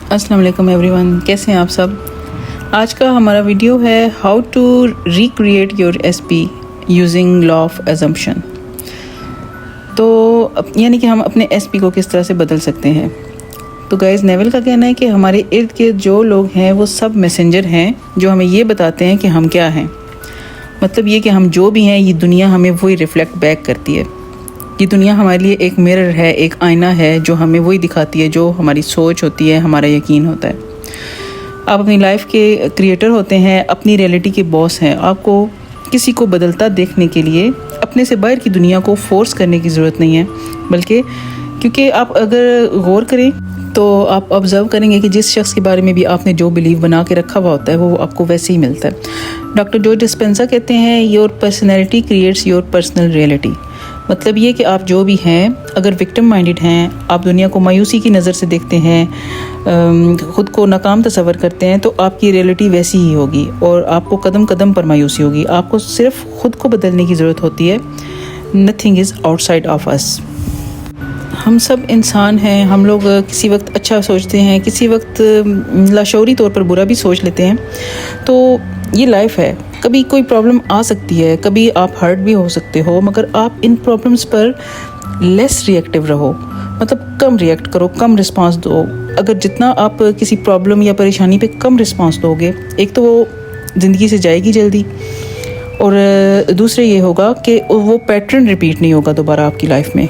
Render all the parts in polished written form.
السلام علیکم every one, کیسے ہیں آپ سب؟ آج کا ہمارا ویڈیو ہے how to recreate your S P using law of assumption. تو یعنی کہ ہم اپنے ایس پی کو کس طرح سے بدل سکتے ہیں. تو گائز، نیول کا کہنا ہے کہ ہمارے ارد گرد جو لوگ ہیں وہ سب میسنجر ہیں جو ہمیں یہ بتاتے ہیں کہ ہم کیا ہیں. مطلب یہ کہ ہم جو بھی ہیں، یہ دنیا ہمیں وہی ریفلیکٹ بیک کرتی ہے. یہ دنیا ہمارے لیے ایک مرر ہے، ایک آئینہ ہے جو ہمیں وہی دکھاتی ہے جو ہماری سوچ ہوتی ہے، ہمارا یقین ہوتا ہے. آپ اپنی لائف کے کریٹر ہوتے ہیں، اپنی ریئلٹی کے باس ہیں. آپ کو کسی کو بدلتا دیکھنے کے لیے اپنے سے باہر کی دنیا کو فورس کرنے کی ضرورت نہیں ہے، بلکہ کیونکہ آپ اگر غور کریں تو آپ آبزرو کریں گے کہ جس شخص کے بارے میں بھی آپ نے جو بلیو بنا کے رکھا ہوا ہوتا ہے وہ آپ کو ویسے ہی ملتا ہے. ڈاکٹر جو ڈسپینزا کہتے ہیں your personality creates your personal reality. مطلب یہ کہ آپ جو بھی ہیں، اگر وکٹم مائنڈڈ ہیں، آپ دنیا کو مایوسی کی نظر سے دیکھتے ہیں، خود کو ناکام تصور کرتے ہیں، تو آپ کی ریئلٹی ویسی ہی ہوگی اور آپ کو قدم قدم پر مایوسی ہوگی. آپ کو صرف خود کو بدلنے کی ضرورت ہوتی ہے. Nothing is outside of us. ہم سب انسان ہیں. ہم لوگ کسی وقت اچھا سوچتے ہیں، کسی وقت لاشعوری طور پر برا بھی سوچ لیتے ہیں. تو یہ لائف ہے. کبھی کوئی پرابلم آ سکتی ہے، کبھی آپ ہرٹ بھی ہو سکتے ہو، مگر آپ ان پرابلمس پر لیس ریئیکٹیو رہو. مطلب کم ریئیکٹ کرو، کم رسپانس دو. اگر جتنا آپ کسی پرابلم یا پریشانی پہ کم رسپانس دو گے، ایک تو وہ زندگی سے جائے گی جلدی، اور دوسرے یہ ہوگا کہ وہ پیٹرن ریپیٹ نہیں ہوگا دوبارہ آپ کی لائف میں.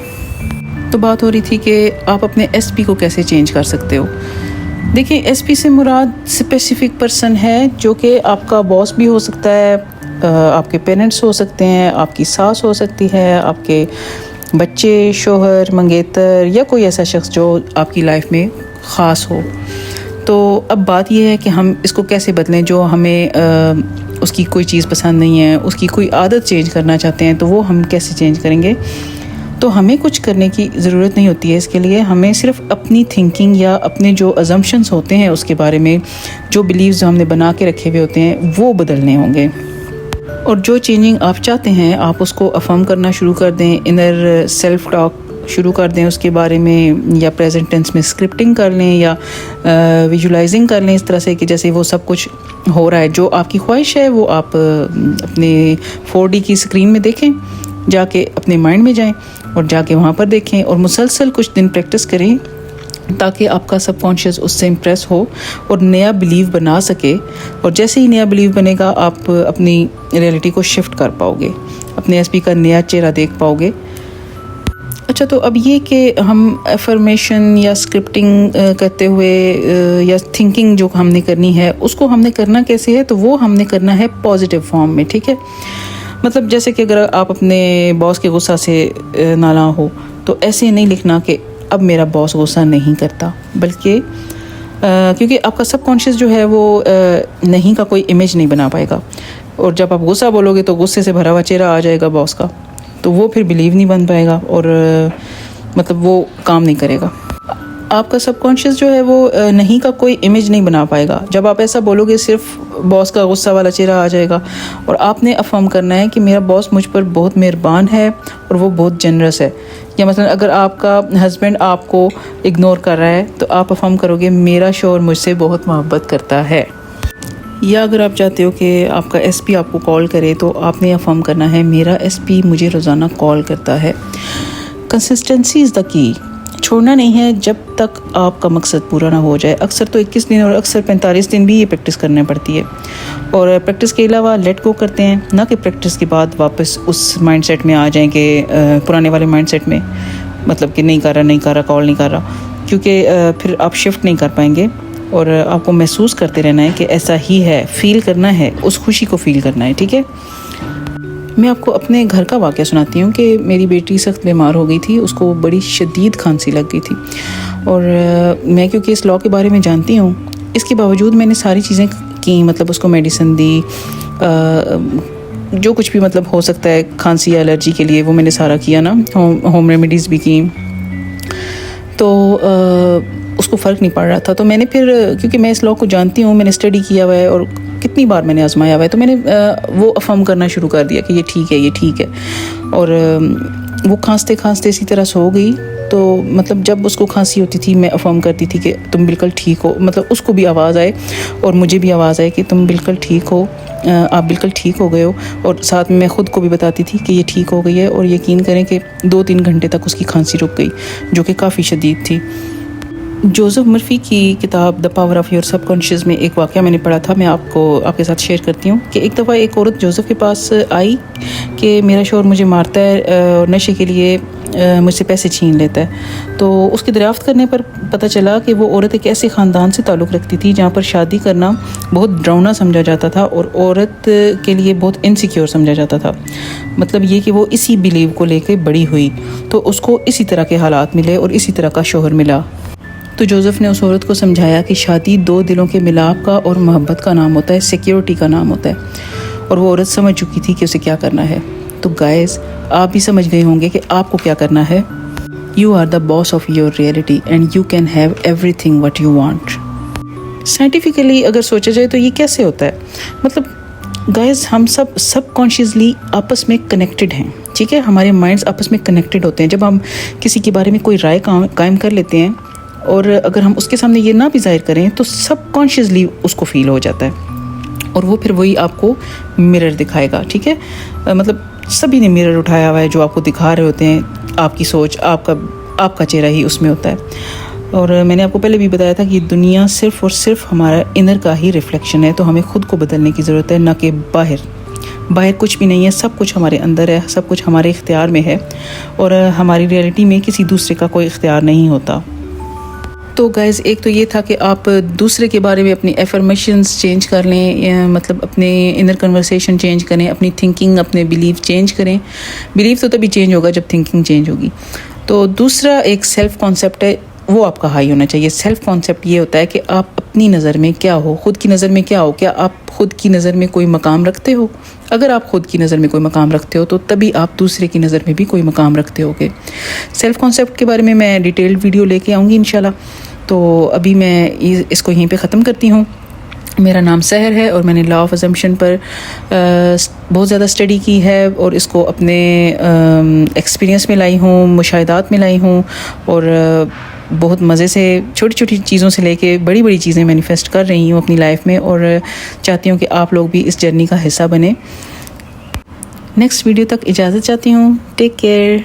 تو بات ہو رہی تھی کہ آپ اپنے ایس پی کو کیسے چینج کر سکتے ہو. دیکھیں، ایس پی سے مراد اسپیسیفک پرسن ہے جو کہ آپ کا باس بھی ہو سکتا ہے، آپ کے پیرنٹس ہو سکتے ہیں، آپ کی ساس ہو سکتی ہے، آپ کے بچے، شوہر، منگیتر، یا کوئی ایسا شخص جو آپ کی لائف میں خاص ہو. تو اب بات یہ ہے کہ ہم اس کو کیسے بدلیں. جو ہمیں اس کی کوئی چیز پسند نہیں ہے، اس کی کوئی عادت چینج کرنا چاہتے ہیں، تو وہ ہم کیسے چینج کریں گے. تو ہمیں کچھ کرنے کی ضرورت نہیں ہوتی ہے. اس کے لیے ہمیں صرف اپنی تھنکنگ یا اپنے جو ازمپشنس ہوتے ہیں اس کے بارے میں، جو بلیوز ہم نے بنا کے رکھے ہوئے ہوتے ہیں، وہ بدلنے ہوں گے. اور جو چینجنگ آپ چاہتے ہیں، آپ اس کو افرم کرنا شروع کر دیں. انر سیلف ٹاک شروع کر دیں اس کے بارے میں، یا پریزنٹ ٹینس میں اسکرپٹنگ کر لیں، یا ویژولائزنگ کر لیں اس طرح سے کہ جیسے وہ سب کچھ ہو رہا ہے. جو آپ کی خواہش ہے وہ آپ اپنے 4D کی اسکرین میں دیکھیں، جا کے اپنے مائنڈ میں جائیں اور جا کے وہاں پر دیکھیں، اور مسلسل کچھ دن پریکٹس کریں تاکہ آپ کا سب کانشیس اس سے امپریس ہو اور نیا بلیو بنا سکے. اور جیسے ہی نیا بلیو بنے گا، آپ اپنی ریئلٹی کو شفٹ کر پاؤ گے، اپنے ایس پی کا نیا چہرہ دیکھ پاؤ گے. اچھا، تو اب یہ کہ ہم افرمیشن یا اسکرپٹنگ کرتے ہوئے یا تھنکنگ جو ہم نے کرنی ہے، اس کو ہم نے کرنا کیسے ہے، تو وہ ہم نے کرنا ہے پازیٹیو فارم میں. ٹھیک ہے، مطلب جیسے کہ اگر آپ اپنے باس کے غصہ سے نالاں ہو، تو ایسے نہیں لکھنا کہ اب میرا باس غصہ نہیں کرتا، بلکہ کیونکہ آپ کا سب کانشیس جو ہے وہ نہیں کا کوئی امیج نہیں بنا پائے گا. اور جب آپ غصہ بولو گے تو غصے سے بھرا ہوا چہرہ آ جائے گا باس کا، تو وہ پھر بلیو نہیں بن پائے گا، اور مطلب وہ کام نہیں کرے گا. آپ کا سب کانشیس جو ہے وہ نہیں کا کوئی امیج نہیں بنا پائے گا. جب آپ ایسا بولو گے، صرف باس کا غصہ والا چہرہ آ جائے گا. اور آپ نے افرم کرنا ہے کہ میرا باس مجھ پر بہت مہربان ہے اور وہ بہت جنرس ہے. یا مثلا اگر آپ کا ہسبینڈ آپ کو اگنور کر رہا ہے، تو آپ افرم کرو گے میرا شوہر مجھ سے بہت محبت کرتا ہے. یا اگر آپ چاہتے ہو کہ آپ کا ایس پی آپ کو کال کرے، تو آپ نے افرم کرنا ہے میرا ایس پی مجھے روزانہ کال کرتا ہے. کنسسٹنسی از دا کی. چھوڑنا نہیں ہے جب تک آپ کا مقصد پورا نہ ہو جائے. اکثر تو 21 دن اور اکثر 45 دن بھی یہ پریکٹس کرنا پڑتی ہے. اور پریکٹس کے علاوہ لیٹ گو کرتے ہیں، نہ کہ پریکٹس کے بعد واپس اس مائنڈ سیٹ میں آ جائیں کہ پرانے والے مائنڈ سیٹ میں، مطلب کہ نہیں کر رہا، کال نہیں کر رہا، کیونکہ پھر آپ شفٹ نہیں کر پائیں گے. اور آپ کو محسوس کرتے رہنا ہے کہ ایسا ہی ہے، فیل کرنا ہے، اس خوشی کو فیل کرنا ہے. ٹھیک ہے، میں آپ کو اپنے گھر کا واقعہ سناتی ہوں کہ میری بیٹی سخت بیمار ہو گئی تھی. اس کو بڑی شدید کھانسی لگ گئی تھی، اور میں کیونکہ اس لا کے بارے میں جانتی ہوں، اس کے باوجود میں نے ساری چیزیں کی. مطلب اس کو میڈیسن دی، جو کچھ بھی مطلب ہو سکتا ہے کھانسی یا الرجی کے لیے، وہ میں نے سارا کیا نا. ہوم ریمیڈیز بھی کی، تو اس کو فرق نہیں پڑ رہا تھا. تو میں نے پھر، کیونکہ میں اس لا کو جانتی ہوں، میں نے اسٹڈی کیا ہوا ہے اور کتنی بار میں نے آزمایا ہوا ہے، تو میں نے وہ افرم کرنا شروع کر دیا کہ یہ ٹھیک ہے، یہ ٹھیک ہے. اور وہ کھانستے کھانستے اسی طرح سو گئی. تو مطلب جب اس کو کھانسی ہوتی تھی میں افرم کرتی تھی کہ تم بالکل ٹھیک ہو, مطلب اس کو بھی آواز آئے اور مجھے بھی آواز آئے کہ تم بالکل ٹھیک ہو, آپ بالکل ٹھیک ہو گئے ہو. اور ساتھ میں خود کو بھی بتاتی تھی کہ یہ ٹھیک ہو گئی ہے. اور یقین کریں کہ 2-3 گھنٹے تک اس کی کھانسی رک گئی جو کہ کافی شدید تھی. جوزف مرفی کی کتاب the power of your sub conscious میں ایک واقعہ میں نے پڑھا تھا, میں آپ کے ساتھ شیئر کرتی ہوں. کہ ایک دفعہ ایک عورت جوزف کے پاس آئی کہ میرا شوہر مجھے مارتا ہے اور نشے کے لیے مجھ سے پیسے چھین لیتا ہے. تو اس کی دریافت کرنے پر پتہ چلا کہ وہ عورت ایک ایسے خاندان سے تعلق رکھتی تھی جہاں پر شادی کرنا بہت ڈراؤنا سمجھا جاتا تھا اور عورت کے لیے بہت انسیکیور سمجھا جاتا تھا. مطلب یہ کہ وہ اسی بلیو کو لے کے بڑی ہوئی تو اس کو اسی طرح کے حالات ملے اور اسی طرح کا شوہر ملا. تو جوزف نے اس عورت کو سمجھایا کہ شادی 2 دلوں کے ملاپ کا اور محبت کا نام ہوتا ہے, سیکیورٹی کا نام ہوتا ہے. اور وہ عورت سمجھ چکی تھی کہ اسے کیا کرنا ہے. تو گائز آپ بھی سمجھ گئے ہوں گے کہ آپ کو کیا کرنا ہے. You are the boss of your reality and you can have everything what you want. Scientifically اگر سوچا جائے تو یہ کیسے ہوتا ہے. مطلب گائز ہم سب کانشیسلی آپس میں کنیکٹڈ ہیں, ٹھیک ہے. ہمارے مائنڈز آپس میں کنیکٹڈ ہوتے ہیں. جب ہم کسی کے بارے میں کوئی رائے قائم کر لیتے ہیں اور اگر ہم اس کے سامنے یہ نہ بھی ظاہر کریں تو سب کانشیسلی اس کو فیل ہو جاتا ہے اور وہ پھر وہی آپ کو مرر دکھائے گا, ٹھیک ہے. مطلب سبھی نے مرر اٹھایا ہوا ہے جو آپ کو دکھا رہے ہوتے ہیں. آپ کی سوچ, آپ کا چہرہ ہی اس میں ہوتا ہے. اور میں نے آپ کو پہلے بھی بتایا تھا کہ یہ دنیا صرف اور صرف ہمارا انر کا ہی ریفلیکشن ہے. تو ہمیں خود کو بدلنے کی ضرورت ہے, نہ کہ باہر کچھ بھی نہیں ہے. سب کچھ ہمارے اندر ہے, سب کچھ ہمارے اختیار میں ہے اور ہماری ریئلٹی میں کسی دوسرے کا کوئی اختیار نہیں ہوتا. تو گائز ایک تو یہ تھا کہ آپ دوسرے کے بارے میں اپنی افرمیشنز چینج کر لیں, مطلب اپنے انر کنورسیشن چینج کریں, اپنی تھنکنگ, اپنے بیلیف چینج کریں. بیلیف تو تبھی چینج ہوگا جب تھنکنگ چینج ہوگی. تو دوسرا ایک سیلف کانسیپٹ ہے, وہ آپ کا ہائی ہونا چاہیے. سیلف کانسیپٹ یہ ہوتا ہے کہ آپ اپنی نظر میں کیا ہو, خود کی نظر میں کیا ہو. کیا آپ خود کی نظر میں کوئی مقام رکھتے ہو؟ اگر آپ خود کی نظر میں کوئی مقام رکھتے ہو تو تبھی آپ دوسرے کی نظر میں بھی کوئی مقام رکھتے ہوگے. سیلف کانسیپٹ کے بارے میں میں ڈیٹیلڈ ویڈیو لے کے آؤں گی انشاءاللہ. تو ابھی میں اس کو یہیں پہ ختم کرتی ہوں. میرا نام سحر ہے اور میں نے لا آف ازمپشن پر بہت زیادہ اسٹڈی کی ہے اور اس کو اپنے ایکسپیرینس میں لائی ہوں, مشاہدات میں لائی ہوں اور بہت مزے سے چھوٹی چھوٹی چیزوں سے لے کے بڑی بڑی چیزیں مینیفیسٹ کر رہی ہوں اپنی لائف میں اور چاہتی ہوں کہ آپ لوگ بھی اس جرنی کا حصہ بنیں. نیکسٹ ویڈیو تک اجازت چاہتی ہوں. Take care.